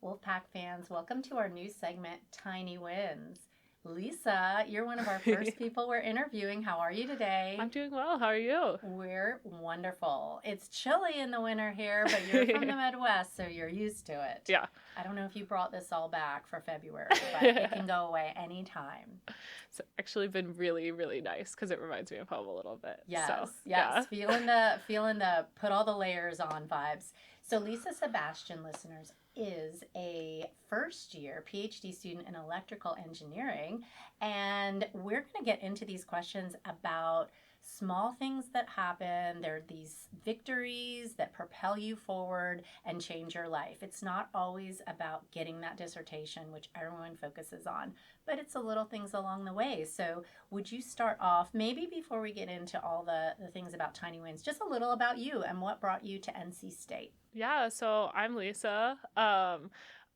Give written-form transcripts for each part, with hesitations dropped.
Wolfpack fans, welcome to our new segment, Tiny Wins. Lisa, you're one of our first people we're interviewing. How are you I'm today? doing well. How are you? We're wonderful. It's chilly in the winter here, but you're from the Midwest, so you're used to it. Yeah. I don't know if you brought this all back for February, but it can go away anytime. It's actually been really, really nice because it reminds me of home a little bit. So, Yes, yes, yeah. feeling the put all the layers on vibes. So Lisa Sebastian, listeners, is a first year PhD student in electrical engineering, and we're going to get into these questions about small things that happen. They're these victories that propel you forward and change your life. It's not always about getting that dissertation, which everyone focuses on, but it's the little things along the way. So would you start off, maybe before we get into all the things about Tiny Wins, just a little about you and what brought you to NC State? Yeah, so I'm Lisa.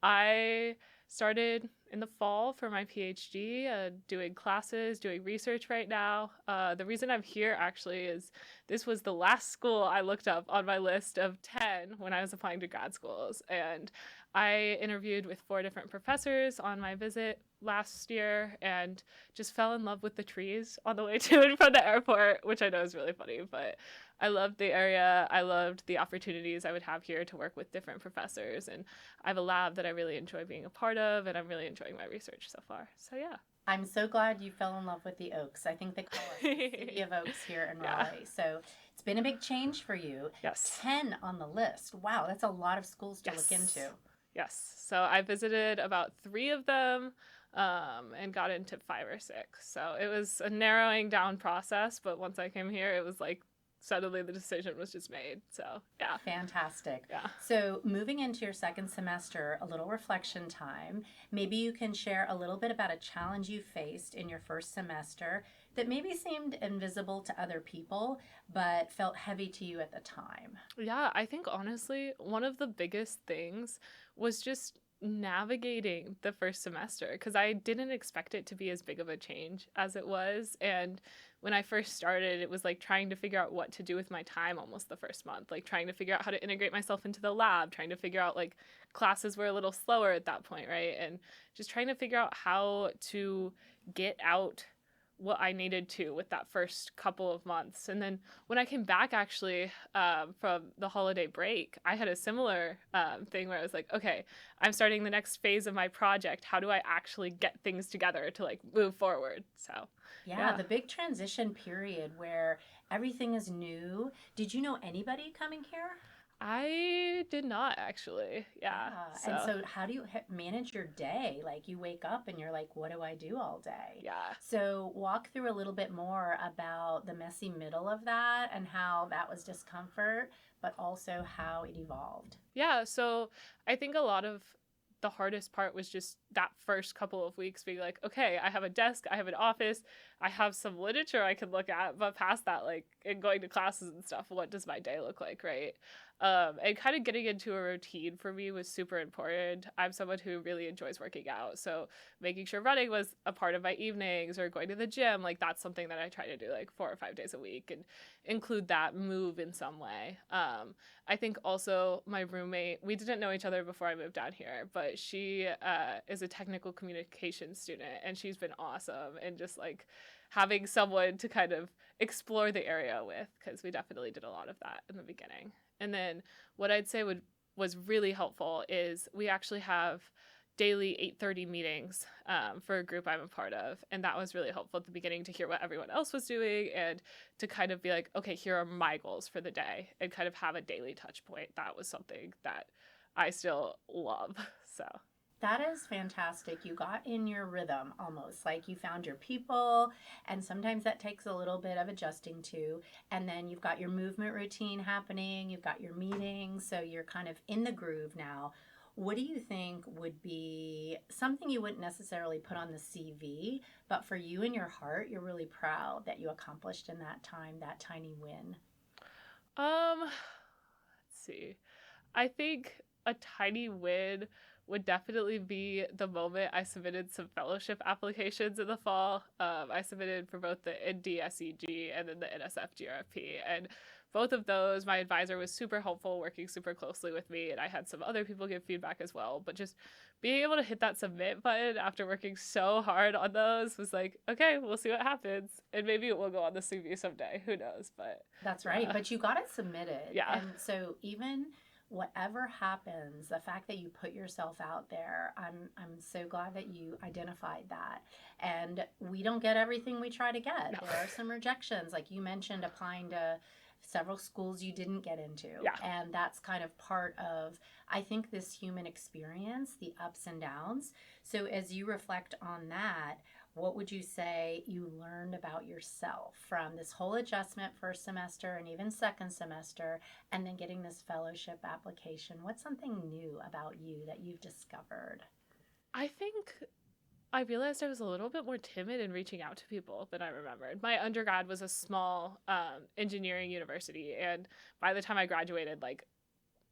I started in the fall for my PhD, doing classes, doing research right now. The reason I'm here actually is this was the last school I looked up on my list of 10 when I was applying to grad schools. And I interviewed with 4 different professors on my visit last year and just fell in love with the trees on the way to and from the airport, which I know is really funny, but I loved the area. I loved the opportunities I would have here to work with different professors. And I have a lab that I really enjoy being a part of, and I'm really enjoying my research so far. So, yeah. I'm so glad you fell in love with the Oaks. I think they call us the City of Oaks here in Yeah. Raleigh. So it's been a big change for you. Yes. 10 on the list. Wow, that's a lot of schools to look Yes. into. Yes. So I visited about 3 of them and got into 5 or 6. So it was a narrowing down process, but once I came here, it was like suddenly the decision was just made. So, yeah. Fantastic. Yeah. So, moving into your second semester, a little reflection time. Maybe you can share a little bit about a challenge you faced in your first semester that maybe seemed invisible to other people, but felt heavy to you at the time. Yeah, I think honestly, one of the biggest things was just navigating the first semester because I didn't expect it to be as big of a change as it was. And when I first started, it was like trying to figure out what to do with my time almost the first month, like trying to figure out how to integrate myself into the lab, trying to figure out like classes were a little slower at that point, right? And just trying to figure out how to get out what I needed to with that first couple of months. And then when I came back, actually, from the holiday break, I had a similar thing where I was like, okay, I'm starting the next phase of my project. How do I actually get things together to like move forward? So, Yeah, yeah. the big transition period where everything is new. Did you know anybody coming here? I did not actually. Yeah. Yeah. And So, so, how do you manage your day? Like, you wake up and you're like, what do I do all day? yeah. So, walk through a little bit more about the messy middle of that and how that was discomfort, but also how it evolved. Yeah, so I think a lot of the hardest part was just that first couple of weeks being like, okay, I have a desk, I have an office, I have some literature I can look at, but past that, like, in going to classes and stuff, what does my day look like, right? And kind of getting into a routine for me was super important. I'm someone who really enjoys working out, so making sure running was a part of my evenings or going to the gym, like, that's something that I try to do like 4 or 5 days a week and include that move in some way. I think also my roommate, we didn't know each other before I moved down here, but she is a technical communications student and she's been awesome. And just like having someone to kind of explore the area with, because we definitely did a lot of that in the beginning. And then what I'd say was really helpful is we actually have daily 8:30 meetings for a group I'm a part of, and that was really helpful at the beginning to hear what everyone else was doing and to kind of be like, okay, here are my goals for the day, and kind of have a daily touch point. That was something that I still love. So That is fantastic. You got in your rhythm almost like you found your people, and sometimes that takes a little bit of adjusting to. And then you've got your movement routine happening, you've got your meetings, so you're kind of in the groove now. What do you think would be something you wouldn't necessarily put on the CV, but for you in your heart, you're really proud that you accomplished in that time, that tiny win? let's see. I think a tiny win would definitely be the moment I submitted some fellowship applications in the fall. I submitted for both the NDSEG and then the NSF GRFP. And both of those, my advisor was super helpful, working super closely with me. And I had some other people give feedback as well. But just being able to hit that submit button after working so hard on those was like, okay, we'll see what happens. And maybe it will go on the CV someday. Who knows? But That's right. But you got it submitted. yeah. And so even whatever happens, the fact that you put yourself out there, I'm so glad that you identified that. And we don't get everything we try to get. No. There are some rejections, like you mentioned, applying to several schools you didn't get into. Yeah. And that's kind of part of, I think, this human experience, the ups and downs. So as you reflect on that, what would you say you learned about yourself from this whole adjustment first semester and even second semester, and then getting this fellowship application? What's something new about you that you've discovered? I think I realized I was a little bit more timid in reaching out to people than I remembered. My undergrad was a small engineering university, and by the time I graduated, like,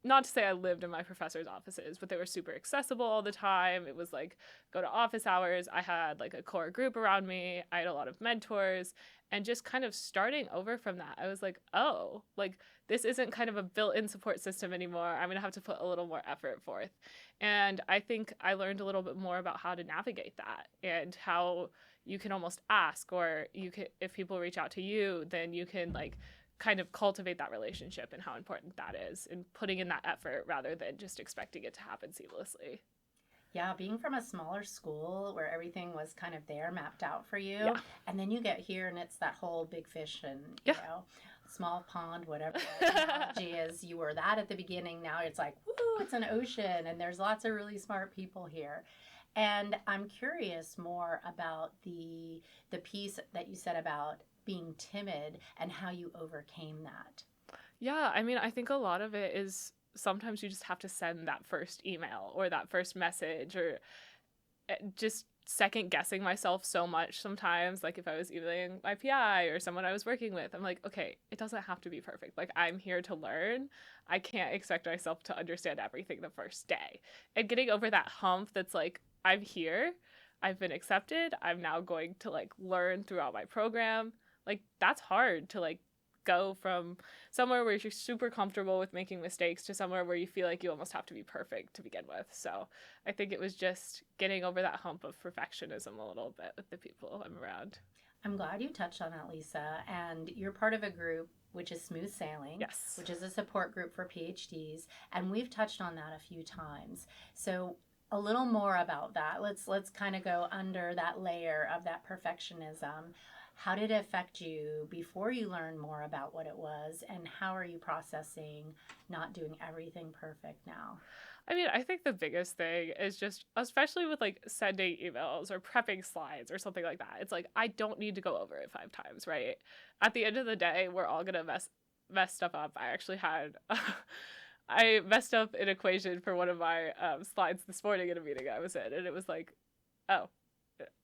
not to say I lived in my professor's offices, but they were super accessible all the time. It was like go to office hours. I had like a core group around me. I had a lot of mentors, and just kind of starting over from that, I was like, oh, like this isn't kind of a built-in support system anymore. I'm going to have to put a little more effort forth. And I think I learned a little bit more about how to navigate that and how you can almost ask, or you can, if people reach out to you, then you can like kind of cultivate that relationship and how important that is and putting in that effort rather than just expecting it to happen seamlessly. Yeah, being from a smaller school where everything was kind of there mapped out for you, Yeah. and then you get here and it's that whole big fish and, Yeah. small pond, whatever the analogy is. You were that at the beginning. Now it's like, woo, it's an ocean, and there's lots of really smart people here. And I'm curious more about the piece that you said about being timid and how you overcame that. Yeah, I mean, I think a lot of it is sometimes you just have to send that first email or that first message, or just second guessing myself so much sometimes. Like if I was emailing my PI or someone I was working with, I'm like, okay, it doesn't have to be perfect. Like I'm here to learn. I can't expect myself to understand everything the first day. And getting over that hump that's like, I'm here, I've been accepted, I'm now going to like learn throughout my program. Like that's hard to like go from somewhere where you're super comfortable with making mistakes to somewhere where you feel like you almost have to be perfect to begin with. So I think it was just getting over that hump of perfectionism a little bit with the people I'm around. I'm glad you touched on that, Lisa. And you're part of a group which is Smooth Sailing, Yes. which is a support group for PhDs, and we've touched on that a few times. So a little more about that. Let's kind of go under that layer of that perfectionism. How did it affect you before you learned more about what it was, and how are you processing not doing everything perfect now? I mean, I think the biggest thing is just, especially with like sending emails or prepping slides or something like that, it's like, I don't need to go over it 5 times, right? At the end of the day, we're all going to mess stuff up. I actually had, I messed up an equation for one of my slides this morning in a meeting I was in, and it was like, oh,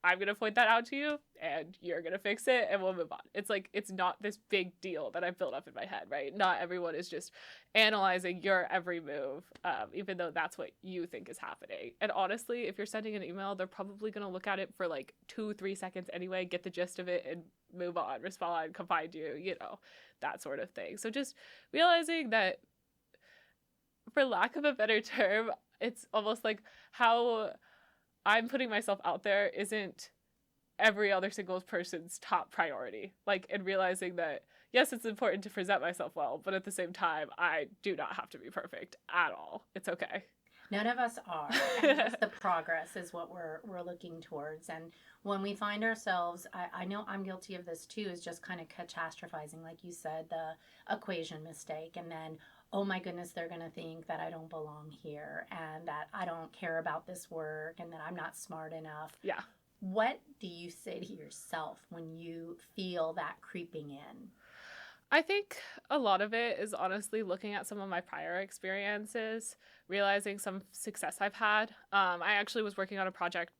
I'm going to point that out to you and you're going to fix it and we'll move on. It's like, it's not this big deal that I've built up in my head, right? Not everyone is just analyzing your every move, even though that's what you think is happening. And honestly, if you're sending an email, they're probably going to look at it for like 2-3 seconds anyway, get the gist of it and move on, respond, come find you, you know, that sort of thing. So just realizing that, for lack of a better term, it's almost like how I'm putting myself out there isn't every other single person's top priority. Like, and realizing that, yes, it's important to present myself well, but at the same time, I do not have to be perfect at all. It's okay. None of us are, and just the progress is what we're looking towards. And when we find ourselves, I know I'm guilty of this too, is just kind of catastrophizing, like you said, the equation mistake, and then, oh my goodness, they're going to think that I don't belong here and that I don't care about this work and that I'm not smart enough. Yeah. What do you say to yourself when you feel that creeping in? I think a lot of it is honestly looking at some of my prior experiences, realizing some success I've had. I actually was working on a project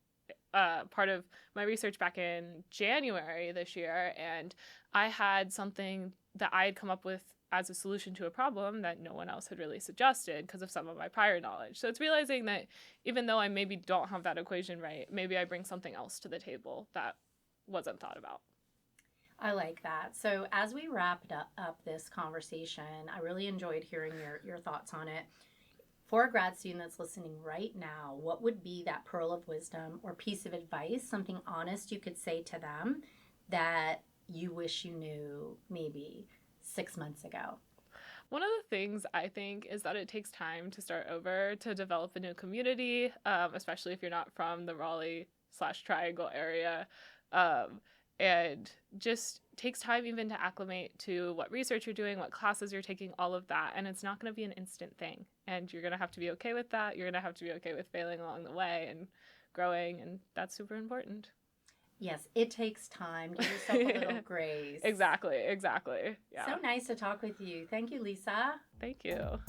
part of my research back in January this year, and I had something that I had come up with as a solution to a problem that no one else had really suggested because of some of my prior knowledge. So it's realizing that even though I maybe don't have that equation right, maybe I bring something else to the table that wasn't thought about. I like that. So, as we wrapped up this conversation, I really enjoyed hearing your thoughts on it. For a grad student that's listening right now, what would be that pearl of wisdom or piece of advice, something honest you could say to them that you wish you knew maybe 6 months ago? One of the things I think is that it takes time to start over to develop a new community, especially if you're not from the Raleigh/Triangle area. Um, and just takes time even to acclimate to what research you're doing, what classes you're taking, all of that. And it's not going to be an instant thing. And you're going to have to be okay with that. You're going to have to be okay with failing along the way and growing. And that's super important. Yes, it takes time. Give yourself a little grace. Exactly. Yeah. So nice to talk with you. Thank you, Lisa. Thank you.